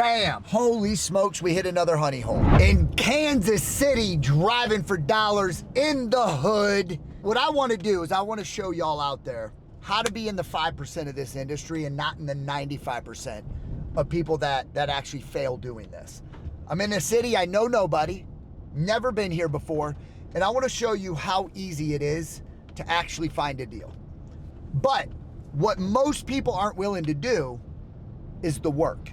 Bam! Holy smokes, we hit another honey hole. In Kansas City, driving for dollars in the hood. What I want to do is I want to show y'all out there how to be in the 5% of this industry and not in the 95% of people that actually fail doing this. I'm in a city, I know nobody, never been here before, and I want to show you how easy it is to actually find a deal. But what most people aren't willing to do is the work.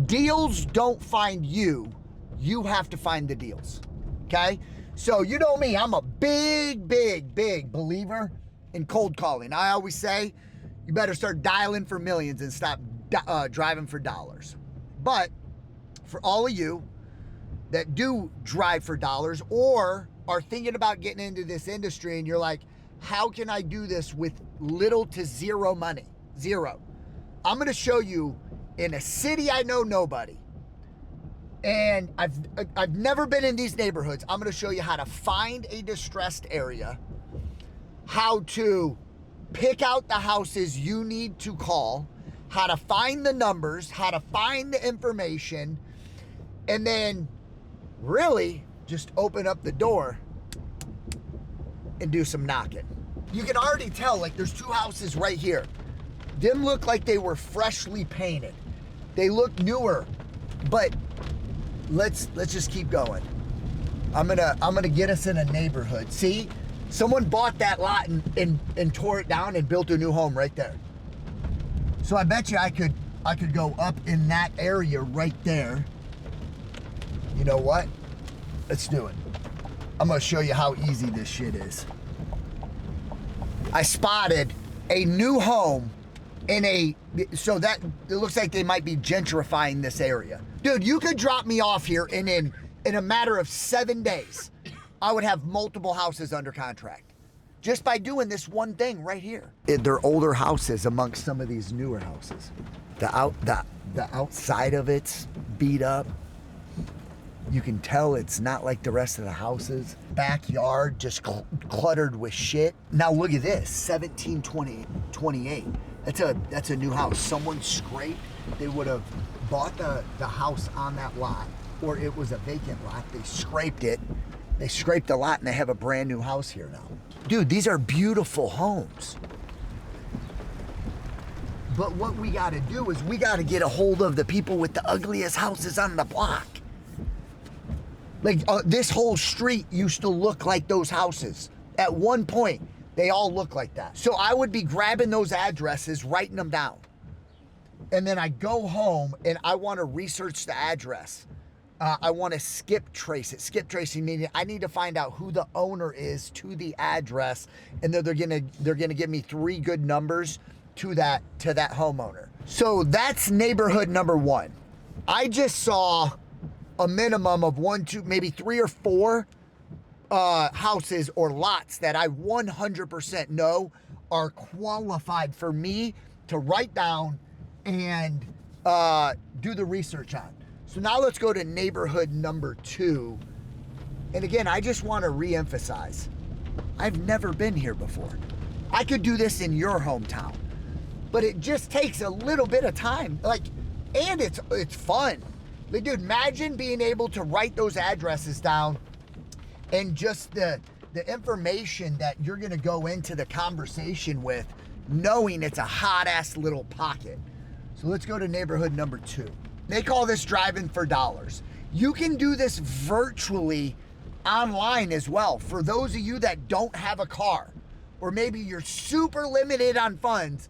Deals don't find you, you have to find the deals, okay? So you know me, I'm a big believer in cold calling. I always say, you better start dialing for millions and stop driving for dollars. But for all of you that do drive for dollars or are thinking about getting into this industry and you're like, how can I do this with little to zero money? Zero. I'm gonna show you in a city I know nobody, and I've never been in these neighborhoods. I'm gonna show you how to find a distressed area, how to pick out the houses you need to call, how to find the numbers, how to find the information, and then really just open up the door and do some knocking. You can already tell, like, there's two houses right here. Them look like they were freshly painted. They look newer, but let's just keep going. I'm gonna get us in a neighborhood. See, someone bought that lot and tore it down and built a new home right there. So I bet you I could go up in that area right there. You know what? Let's do it. I'm gonna show you how easy this shit is. I spotted a new home so that it looks like they might be gentrifying this area. Dude, you could drop me off here and in a matter of 7 days, I would have multiple houses under contract just by doing this one thing right here. They're older houses amongst some of these newer houses. The outside of it's beat up. You can tell it's not like the rest of the houses. Backyard just cluttered with shit. Now look at this, 1728. That's a new house. Someone scraped. They would have bought the house on that lot, or it was a vacant lot. They scraped it. They scraped the lot and they have a brand new house here now. Dude, these are beautiful homes. But what we gotta do is we gotta get a hold of the people with the ugliest houses on the block. Like this whole street used to look like those houses. At one point, they all look like that. So I would be grabbing those addresses, writing them down. And then I go home and I want to research the address. I want to skip trace it. Skip tracing meaning I need to find out who the owner is to the address, and then they're gonna give me 3 good numbers to that homeowner. So that's neighborhood number 1. I just saw a minimum of 1, 2, maybe 3 or 4 houses or lots that I 100% know are qualified for me to write down and do the research on. So now let's go to neighborhood number 2. And again, I just want to re-emphasize, I've never been here before. I could do this in your hometown, but it just takes a little bit of time. And it's fun. Like, dude, imagine being able to write those addresses down and just the information that you're gonna go into the conversation with, knowing it's a hot ass little pocket. So let's go to neighborhood number 2. They call this driving for dollars. You can do this virtually online as well. For those of you that don't have a car, or maybe you're super limited on funds,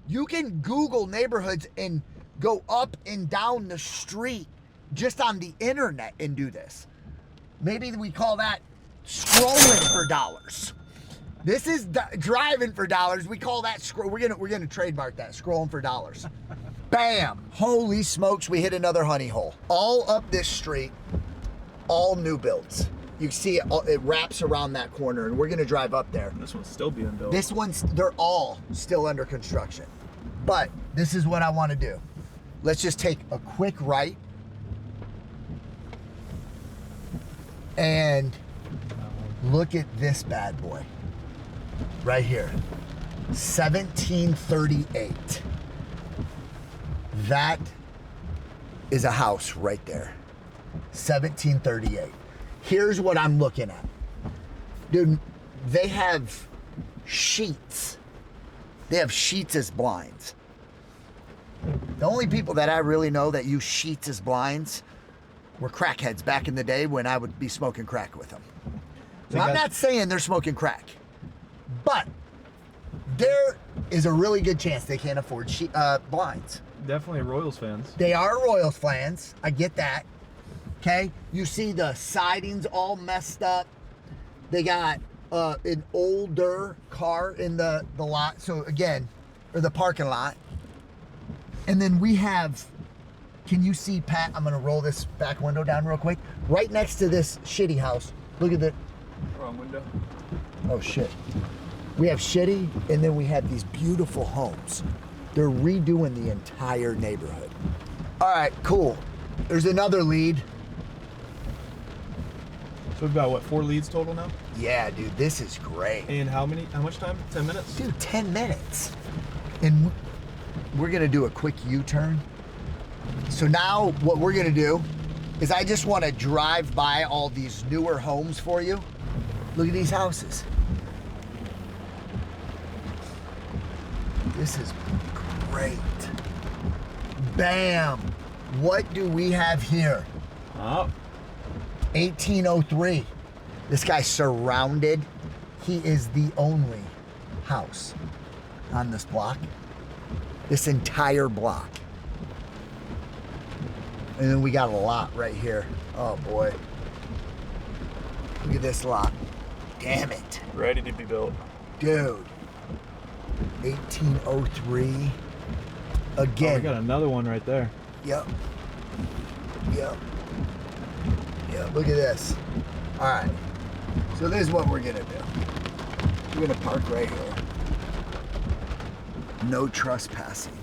you can Google neighborhoods and go up and down the street just on the internet and do this. Maybe we call that scrolling for dollars. This is driving for dollars. We call that we're gonna trademark that, scrolling for dollars. Bam! Holy smokes, we hit another honey hole. All up this street, all new builds. You see it wraps around that corner, and we're gonna drive up there. This one's still being built. They're all still under construction. But this is what I want to do. Let's just take a quick right and look at this bad boy right here. 1738. That is a house right there. 1738. Here's what I'm looking at. Dude, they have sheets. They have sheets as blinds. The only people that I really know that use sheets as blinds were crackheads back in the day when I would be smoking crack with them. So I'm not saying they're smoking crack, but there is a really good chance they can't afford blinds. Definitely Royals fans. They are Royals fans. I get that. Okay? You see the siding's all messed up. They got an older car in the lot. So again, or the parking lot. And then we have, can you see, Pat, I'm gonna roll this back window down real quick. Right next to this shitty house. Look at the, Wrong window. oh shit. We have shitty, and then we have these beautiful homes. They're redoing the entire neighborhood. All right, cool. There's another lead. So we've got what, 4 leads total now? Yeah, dude, this is great. And how much time? 10 minutes? Dude, 10 minutes. And we're gonna do a quick U-turn. So now what we're gonna do is I just wanna drive by all these newer homes for you. Look at these houses. This is great. Bam. What do we have here? Oh. 1803. This guy's surrounded. He is the only house on this block. This entire block. And then we got a lot right here. Oh boy. Look at this lot. Damn it. Ready to be built. Dude. 1803. Again. Oh, we got another one right there. Yep. Yep. Yep, look at this. All right. So this is what we're gonna do. We're gonna park right here. No trespassing.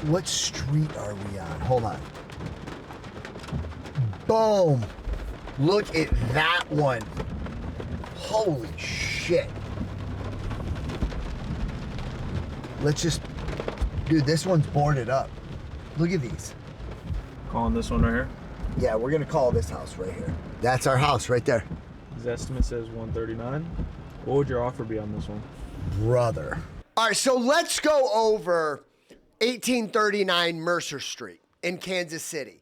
What street are we on? Hold on. Boom. Look at that one. Holy shit. Let's just, dude, this one's boarded up. Look at these. Calling this one right here. Yeah, we're gonna call this house right here. That's our house right there. His estimate says 139. What would your offer be on this one? Brother. All right, so let's go over 1839 Mercer Street in Kansas City.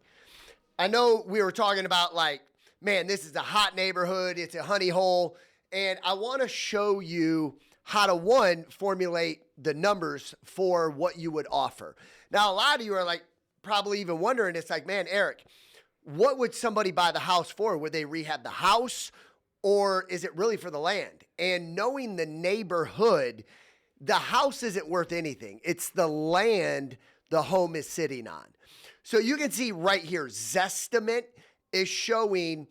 I know we were talking about like, man, this is a hot neighborhood. It's a honey hole. And I want to show you how to, one, formulate the numbers for what you would offer. Now, a lot of you are like probably even wondering, it's like, man, Eric, what would somebody buy the house for? Would they rehab the house or is it really for the land? And knowing the neighborhood, the house isn't worth anything. It's the land the home is sitting on. So you can see right here, Zestimate is showing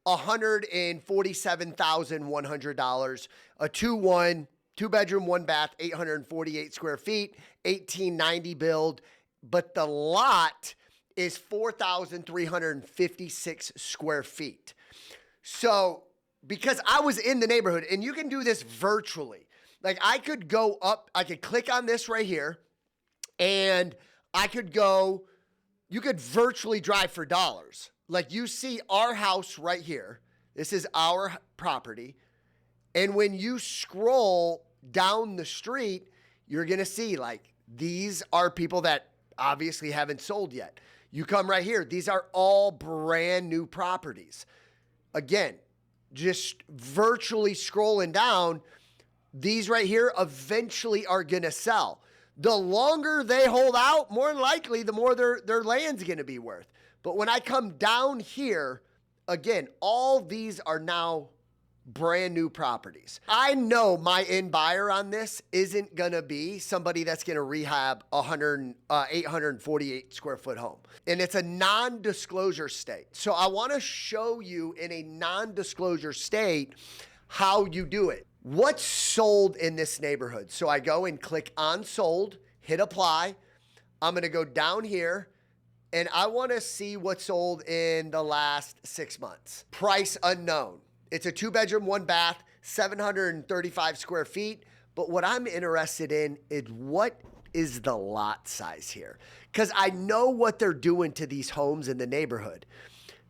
$147,100, a 2-1, 2-bedroom, 1-bath, 848 square feet, 1890 build, but the lot is 4,356 square feet. So because I was in the neighborhood, and you can do this virtually. Like I could go up, I could click on this right here, and I could go, you could virtually drive for dollars. Like you see our house right here. This is our property. And when you scroll down the street, you're going to see like these are people that obviously haven't sold yet. You come right here. These are all brand new properties. Again, just virtually scrolling down, these right here eventually are going to sell. The longer they hold out, more than likely, the more their land's going to be worth. But when I come down here, again, all these are now brand new properties. I know my end buyer on this isn't going to be somebody that's going to rehab 848 square foot home. And it's a non-disclosure state. So I want to show you in a non-disclosure state how you do it. What's sold in this neighborhood? So I go and click on sold, hit apply. I'm going to go down here and I want to see what's sold in the last 6 months. Price unknown. It's a 2-bedroom, 1-bath, 735 square feet. But what I'm interested in is what is the lot size here? because I know what they're doing to these homes in the neighborhood.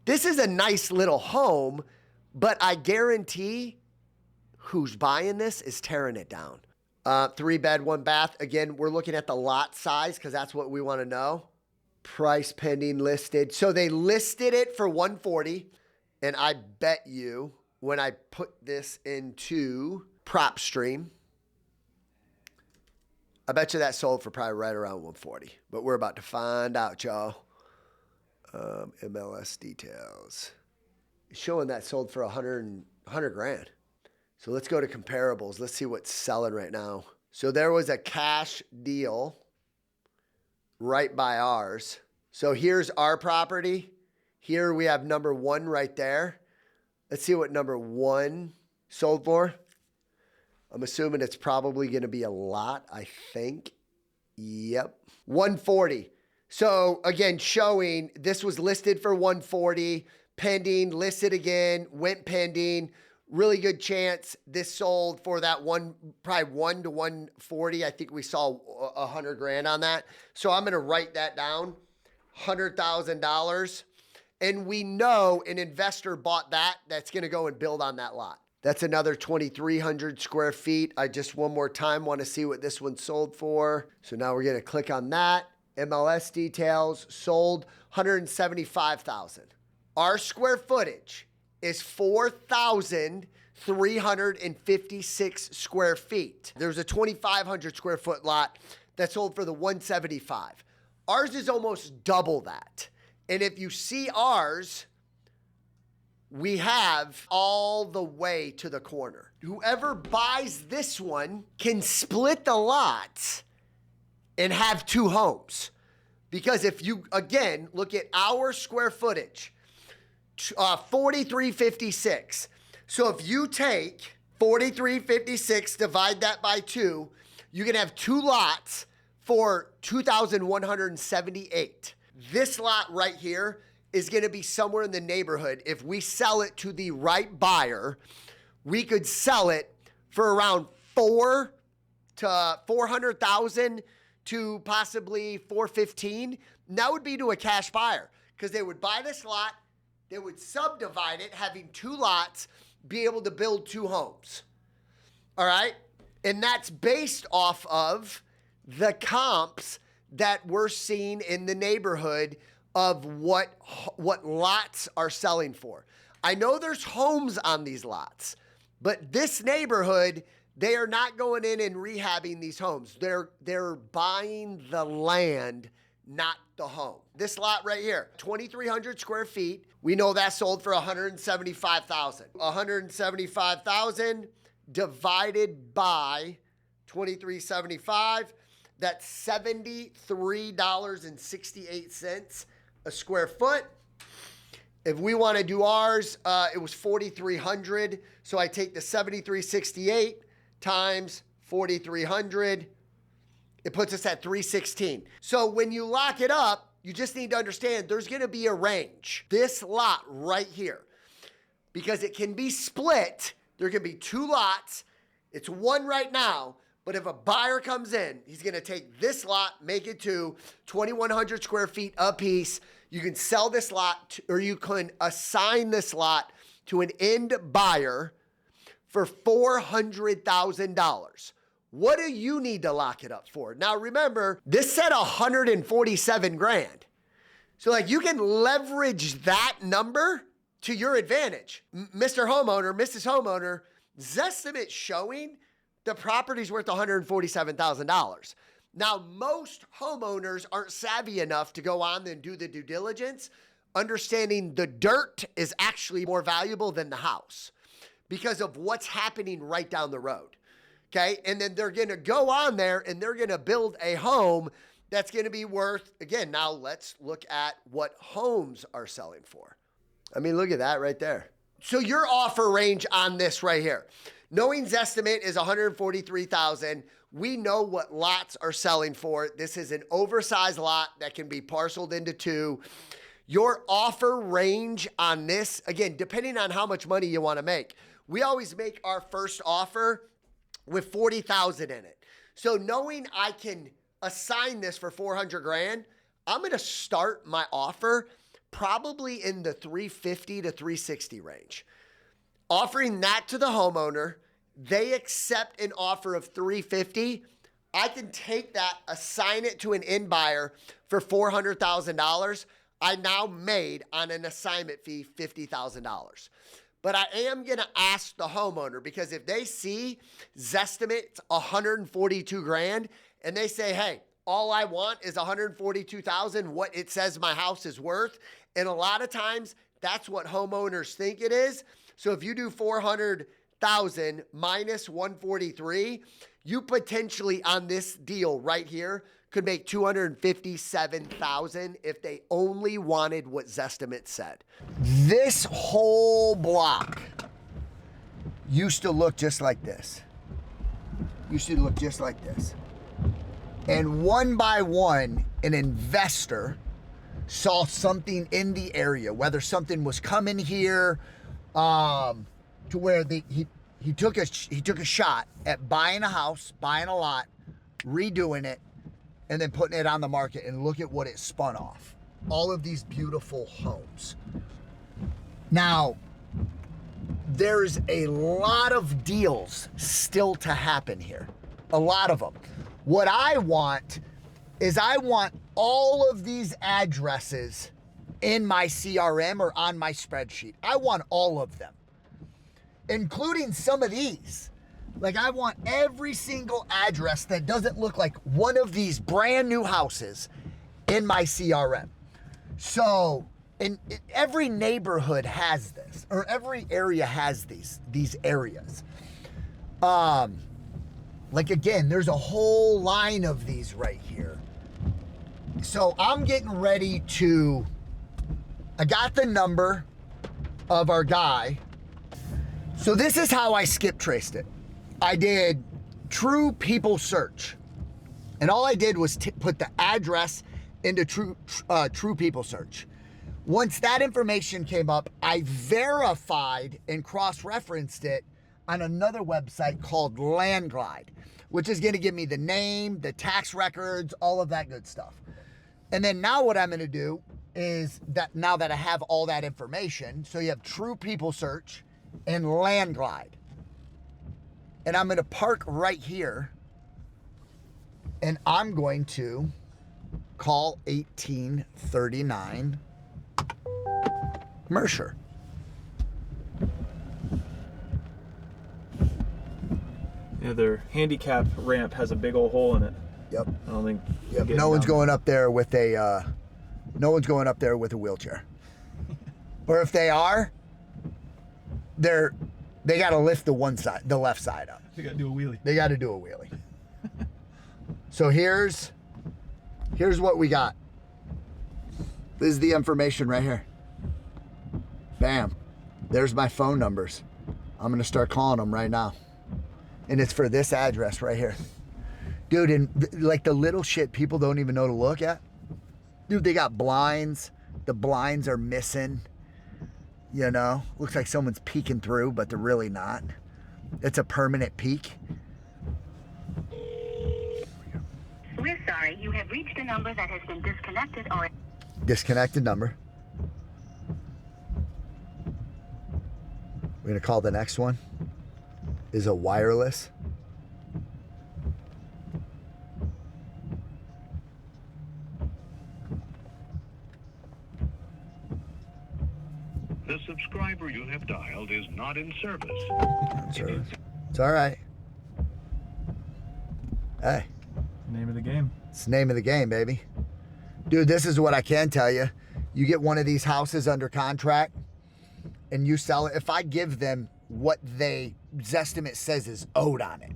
This is a nice little home, but I guarantee who's buying this is tearing it down. 3 bed, 1 bath. Again, we're looking at the lot size because that's what we want to know. Price pending listed. So they listed it for 140. And I bet you when I put this into prop stream, I bet you that sold for probably right around 140. But we're about to find out, y'all. MLS details. Showing that sold for 100 grand. So let's go to comparables. Let's see what's selling right now. So there was a cash deal right by ours. So here's our property. Here we have number 1 right there. Let's see what number 1 sold for. I'm assuming it's probably going to be a lot, I think. Yep. 140. So again, showing this was listed for 140, pending, listed again, went pending. Really good chance this sold for that probably 1 to 140. I think we saw 100 grand on that. So I'm going to write that down, $100,000. And we know an investor bought that's going to go and build on that lot. That's another 2,300 square feet. I just one more time want to see what this one sold for. So now we're going to click on that. MLS details, sold 175,000. Our square footage is 4,356 square feet. There's a 2,500 square foot lot that sold for the 175. Ours is almost double that. And if you see ours, we have all the way to the corner. Whoever buys this one can split the lot and have 2 homes. Because if you, again, look at our square footage, 4,356. So if you take 4,356, divide that by 2, you can have 2 lots for 2,178. This lot right here is going to be somewhere in the neighborhood. If we sell it to the right buyer, we could sell it for around 400,000 to possibly 415. And that would be to a cash buyer because they would buy this lot. They would subdivide it, having 2 lots, be able to build 2 homes. All right? And that's based off of the comps that we're seeing in the neighborhood of what lots are selling for. I know there's homes on these lots, but this neighborhood, they are not going in and rehabbing these homes. They're buying the land, not the home. This lot right here, 2,300 square feet. We know that sold for 175,000. 175,000 divided by 2,375. That's $73.68 a square foot. If we want to do ours, it was 4,300. So I take the 7,368 times 4,300. It puts us at 316. So when you lock it up, you just need to understand there's going to be a range. This lot right here, because it can be split. There can be 2 lots. It's 1 right now. But if a buyer comes in, he's going to take this lot, make it to 2,100 square feet a piece. You can sell this lot, or you can assign this lot to an end buyer for $400,000. What do you need to lock it up for? Now, remember, this said 147 grand. So like you can leverage that number to your advantage. Mr. Homeowner, Mrs. Homeowner, Zestimate showing the property's worth $147,000. Now, most homeowners aren't savvy enough to go on and do the due diligence, understanding the dirt is actually more valuable than the house because of what's happening right down the road. Okay. And then they're going to go on there and they're going to build a home that's going to be worth, again, now let's look at what homes are selling for. I mean, look at that right there. So your offer range on this right here, knowing Zestimate is 143,000. We know what lots are selling for. This is an oversized lot that can be parceled into 2. Your offer range on this, again, depending on how much money you want to make. We always make our first offer with 40,000 in it. So knowing I can assign this for 400 grand, I'm going to start my offer probably in the 350 to 360 range. Offering that to the homeowner, they accept an offer of 350. I can take that, assign it to an end buyer for $400,000. I now made on an assignment fee $50,000. But I am going to ask the homeowner, because if they see Zestimate 142 grand and they say, hey, all I want is 142,000, what it says my house is worth. And a lot of times that's what homeowners think it is. So if you do 400,000 minus 143, you potentially on this deal right here could make 257,000 if they only wanted what Zestimate said. This whole block used to look just like this. Used to look just like this. And one by one, an investor saw something in the area, whether something was coming here, to where he took a shot at buying a house, buying a lot, redoing it, and then putting it on the market, and look at what it spun off. All of these beautiful homes. Now, there's a lot of deals still to happen here. A lot of them. What I want is I want all of these addresses in my CRM or on my spreadsheet. I want all of them, including some of these. Like, I want every single address that doesn't look like one of these brand new houses in my CRM. So, every neighborhood has this, or every area has these areas. Like, again, there's a whole line of these right here. So I'm getting ready to, I got the number of our guy. So this is how I skip traced it. I did True People Search. And all I did was put the address into True People Search. Once that information came up, I verified and cross-referenced it on another website called Landglide, which is going to give me the name, the tax records, all of that good stuff. And then now what I'm going to do is that now that I have all that information, so you have True People Search and Landglide. And I'm going to park right here, and I'm going to call 1839 Mercer. Yeah, their handicap ramp has a big old hole in it. Yep. I don't think. Yep. No one's going up there with a. No one's going up there with a wheelchair. Or if they are, they got to lift the left side up. They got to do a wheelie. They got to do a wheelie. So here's what we got. This is the information right here. Bam. There's my phone numbers. I'm going to start calling them right now. And it's for this address right here. Dude, and like the little shit people don't even know to look at. Dude, they got blinds. The blinds are missing. You know, looks like someone's peeking through, but they're really not. It's a permanent peek. We're sorry, you have reached a number that has been disconnected or... Disconnected number. We're gonna call the next one. Is a wireless. The subscriber you have dialed is not in service. It's all right. Hey. Name of the game. It's the name of the game, baby. Dude, this is what I can tell you. You get one of these houses under contract and you sell it. If I give them what Zestimate says is owed on it,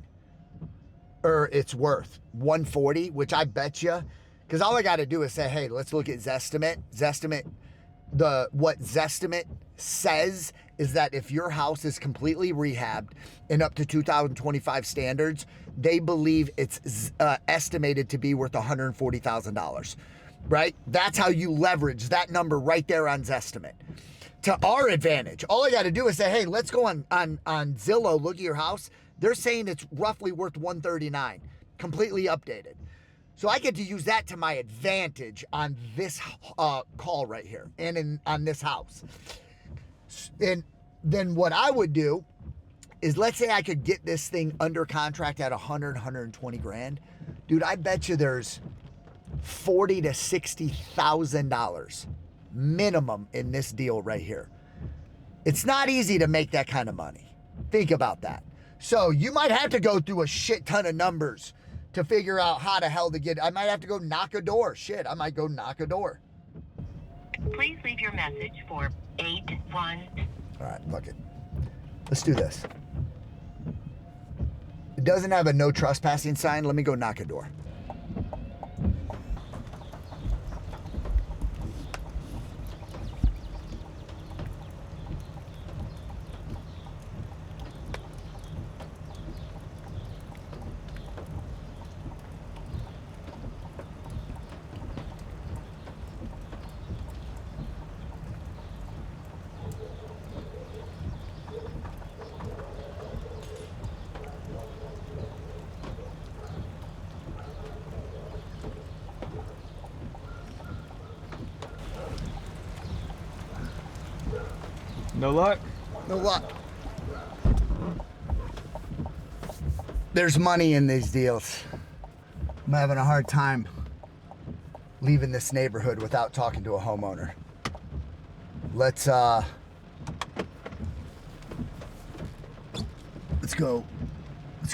or it's worth 140, which I bet you, because all I got to do is say, hey, let's look at Zestimate. What Zestimate says is that if your house is completely rehabbed and up to 2025 standards, they believe it's estimated to be worth $140,000, right? That's how you leverage that number right there on Zestimate. To our advantage, all I got to do is say, hey, let's go on Zillow, look at your house. They're saying it's roughly worth $139, completely updated. So I get to use that to my advantage on this call right here and on this house. And then what I would do is, let's say I could get this thing under contract at 120 grand. Dude, I bet you there's $40,000 to $60,000 minimum in this deal right here. It's not easy to make that kind of money. Think about that. So you might have to go through a shit ton of numbers to figure out how the hell to get. I might have to go knock a door. Shit, I might go knock a door. Please leave your message for 81. All right, fuck it. Let's do this. It doesn't have a no trespassing sign. Let me go knock a door. No luck? No luck. There's money in these deals. I'm having a hard time leaving this neighborhood without talking to a homeowner. Let's go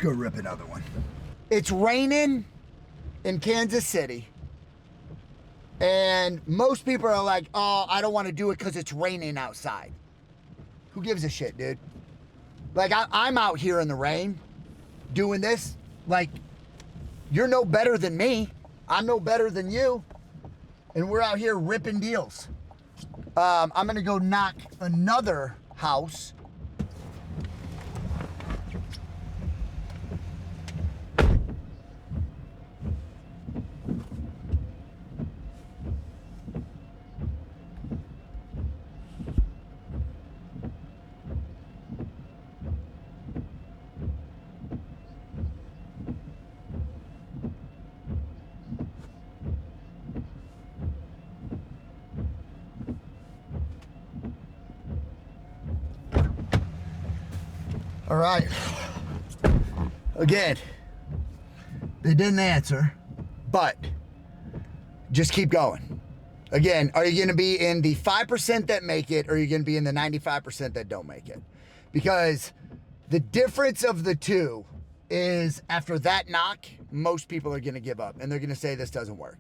rip another one. It's raining in Kansas City. And most people are like, oh, I don't want to do it because it's raining outside. Who gives a shit, dude? Like, I'm out here in the rain doing this. Like, you're no better than me. I'm no better than you. And we're out here ripping deals. I'm going to go knock another house. All right. Again, they didn't answer, but just keep going. Again, are you going to be in the 5% that make it, or are you going to be in the 95% that don't make it? Because the difference of the two is, after that knock, most people are going to give up and they're going to say this doesn't work.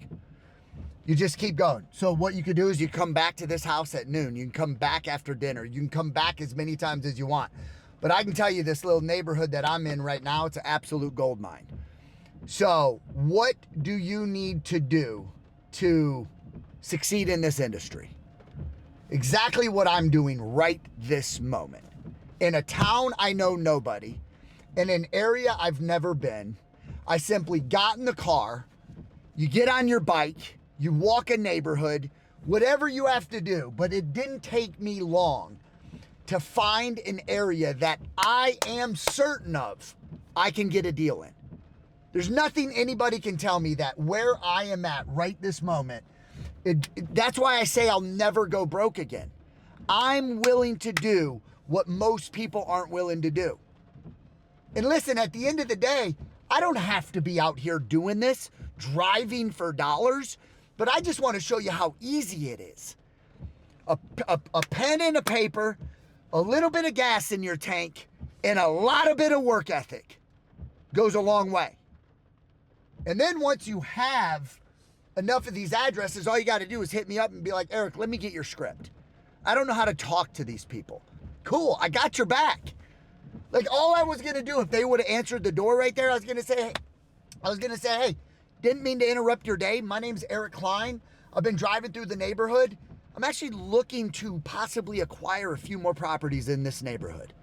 You just keep going. So what you could do is you come back to this house at noon. You can come back after dinner. You can come back as many times as you want. But I can tell you, this little neighborhood that I'm in right now, it's an absolute gold mine. So what do you need to do to succeed in this industry? Exactly what I'm doing right this moment. In a town I know nobody, in an area I've never been, I simply got in the car, you get on your bike, you walk a neighborhood, whatever you have to do, but it didn't take me long to find an area that I am certain of I can get a deal in. There's nothing anybody can tell me that where I am at right this moment, that's why I say I'll never go broke again. I'm willing to do what most people aren't willing to do. And listen, at the end of the day, I don't have to be out here doing this, driving for dollars, but I just want to show you how easy it is. A pen and a paper, a little bit of gas in your tank, and a lot of bit of work ethic goes a long way. And then once you have enough of these addresses, all you got to do is hit me up and be like, Eric, let me get your script. I don't know how to talk to these people. Cool, I got your back. Like, all I was going to do, if they would have answered the door right there, I was going to say, hey, didn't mean to interrupt your day. My name's Eric Cline. I've been driving through the neighborhood. I'm actually looking to possibly acquire a few more properties in this neighborhood.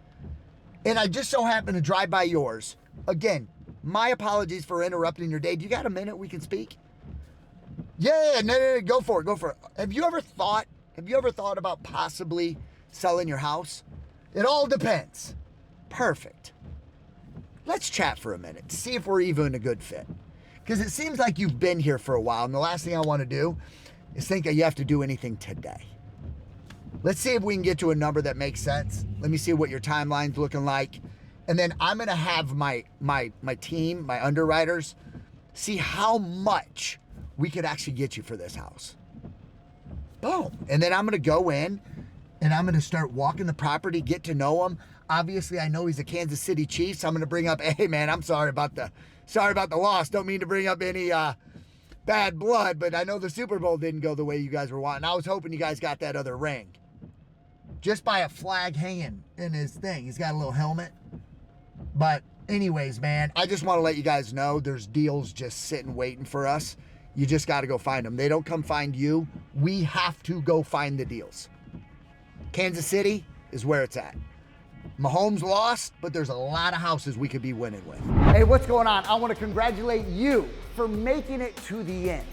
And I just so happen to drive by yours. Again, my apologies for interrupting your day. Do you got a minute we can speak? Yeah, no, go for it. Have you ever thought about possibly selling your house? It all depends. Perfect. Let's chat for a minute to see if we're even a good fit. Because it seems like you've been here for a while, and the last thing I want to do is think that you have to do anything today. Let's see if we can get to a number that makes sense. Let me see what your timeline's looking like. And then I'm gonna have my team, my underwriters, see how much we could actually get you for this house. Boom. And then I'm gonna go in and I'm gonna start walking the property, get to know him. Obviously, I know he's a Kansas City Chief, so I'm gonna bring up, hey man, I'm sorry about the loss. Don't mean to bring up any bad blood, but I know the Super Bowl didn't go the way you guys were wanting. I was hoping you guys got that other ring. Just by a flag hanging in his thing. He's got a little helmet. But anyways, man, I just want to let you guys know there's deals just sitting waiting for us. You just got to go find them. They don't come find you. We have to go find the deals. Kansas City is where it's at. Mahomes lost, but there's a lot of houses we could be winning with. Hey, what's going on? I want to congratulate you for making it to the end.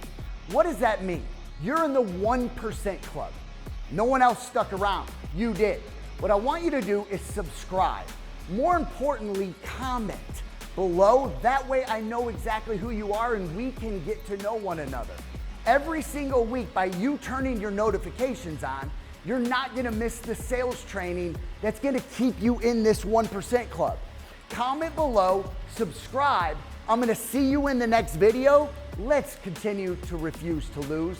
What does that mean? You're in the 1% club. No one else stuck around. You did. What I want you to do is subscribe. More importantly, comment below. That way I know exactly who you are and we can get to know one another. Every single week, by you turning your notifications on, you're not gonna miss the sales training that's gonna keep you in this 1% club. Comment below, subscribe. I'm gonna see you in the next video. Let's continue to refuse to lose.